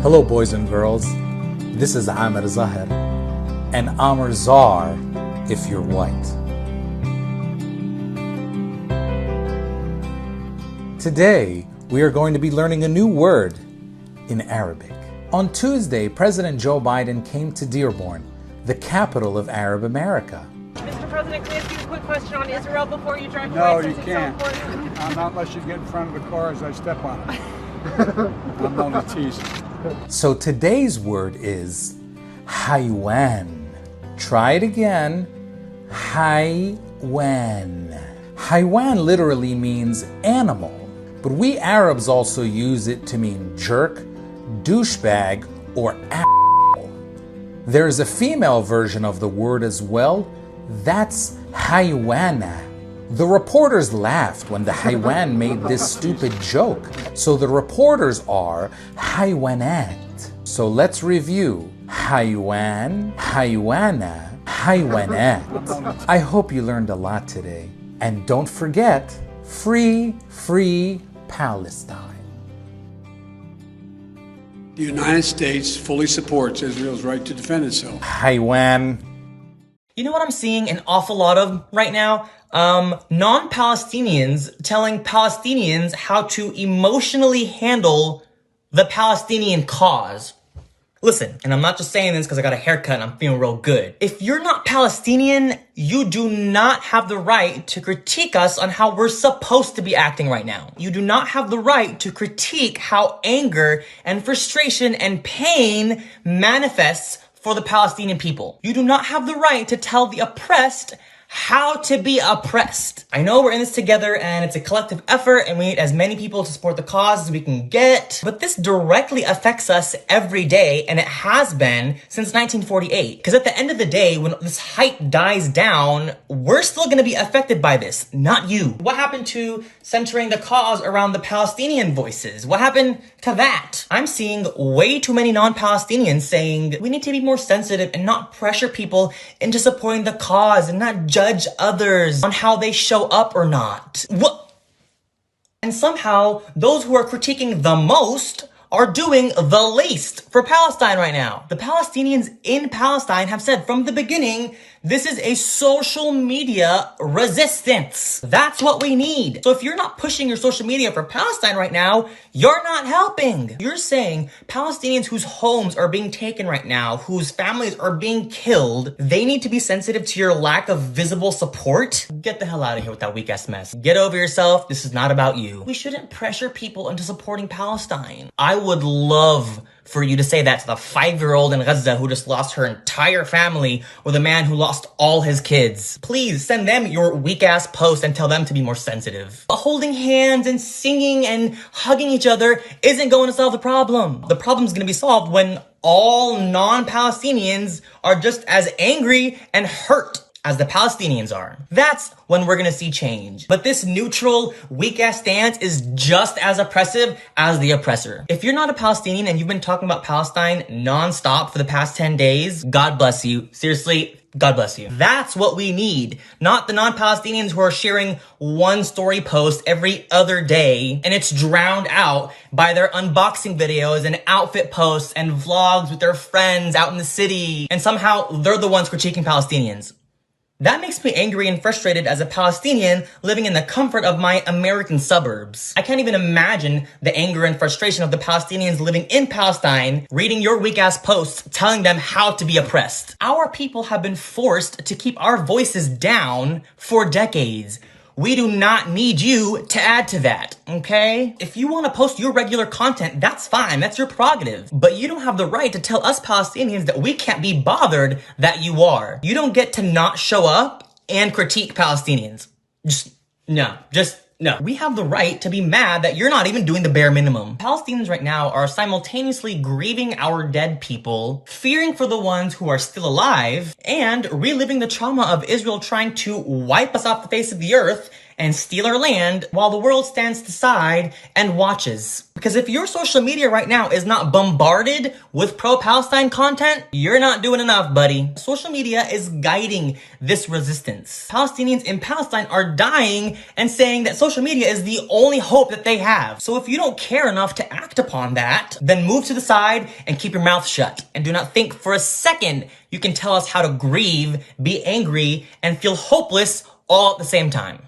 Hello, boys and girls. This is Amr Zahir, and Amr Zar if you're white. Today, we are going to be learning a new word in Arabic. On Tuesday, President Joe Biden came to Dearborn, the capital of Arab America. Mr. President, can I ask you a quick question on Israel before you drive away? No, you can't. Not unless you get in front of the car as I step on it. I'm only teasing. So today's word is haywan. Try it again. Haywan. Haywan literally means animal, but we Arabs also use it to mean jerk, douchebag, or asshole. There is a female version of the word as well. That's haywana. The reporters laughed when the haywan made this stupid joke, so the reporters are haywanat. So let's review. Haywan, haywana, haywanat. I hope you learned a lot today. And don't forget, free Palestine. The United States fully supports Israel's right to defend itself. Haywan. You know what I'm seeing an awful lot of right now? Non-Palestinians telling Palestinians how to emotionally handle the Palestinian cause. Listen, and I'm not just saying this because I got a haircut and I'm feeling real good. If you're not Palestinian, you do not have the right to critique us on how we're supposed to be acting right now. You do not have the right to critique how anger and frustration and pain manifests for the Palestinian people. You do not have the right to tell the oppressed how to be oppressed. I know we're in this together and it's a collective effort and we need as many people to support the cause as we can get, but this directly affects us every day and it has been since 1948. Because at the end of the day, when this hype dies down, we're still gonna be affected by this, not you. What happened to centering the cause around the Palestinian voices? What happened to that? I'm seeing way too many non-Palestinians saying we need to be more sensitive and not pressure people into supporting the cause and not judge others on how they show up or not. What? And somehow, those who are critiquing the most are doing the least for Palestine right now. The Palestinians in Palestine have said from the beginning, this is a social media resistance. That's what we need. So if you're not pushing your social media for Palestine right now, you're not helping. You're saying Palestinians whose homes are being taken right now, whose families are being killed, they need to be sensitive to your lack of visible support? Get the hell out of here with that weak ass mess. Get over yourself. This is not about you. We shouldn't pressure people into supporting Palestine. I would love for you to say that to the 5-year-old in Gaza who just lost her entire family, or the man who lost all his kids. Please send them your weak-ass post and tell them to be more sensitive. But holding hands and singing and hugging each other isn't going to solve the problem. The problem's going to be solved when all non-Palestinians are just as angry and hurt as the Palestinians are. That's when we're gonna see change. But this neutral, weak-ass stance is just as oppressive as the oppressor. If you're not a Palestinian and you've been talking about Palestine non-stop for the past 10 days, God bless you. Seriously, God bless you. That's what we need. Not the non-Palestinians who are sharing one story post every other day and it's drowned out by their unboxing videos and outfit posts and vlogs with their friends out in the city. And somehow they're the ones critiquing Palestinians. That makes me angry and frustrated as a Palestinian living in the comfort of my American suburbs. I can't even imagine the anger and frustration of the Palestinians living in Palestine reading your weak-ass posts telling them how to be oppressed. Our people have been forced to keep our voices down for decades. We do not need you to add to that, okay? If you want to post your regular content, that's fine. That's your prerogative. But you don't have the right to tell us Palestinians that we can't be bothered that you are. You don't get to not show up and critique Palestinians. No. We have the right to be mad that you're not even doing the bare minimum. Palestinians right now are simultaneously grieving our dead people, fearing for the ones who are still alive, and reliving the trauma of Israel trying to wipe us off the face of the earth and steal our land while the world stands aside and watches. Because if your social media right now is not bombarded with pro-Palestine content, you're not doing enough, buddy. Social media is guiding this resistance. Palestinians in Palestine are dying and saying that social media is the only hope that they have. So if you don't care enough to act upon that, then move to the side and keep your mouth shut. And do not think for a second you can tell us how to grieve, be angry, and feel hopeless all at the same time.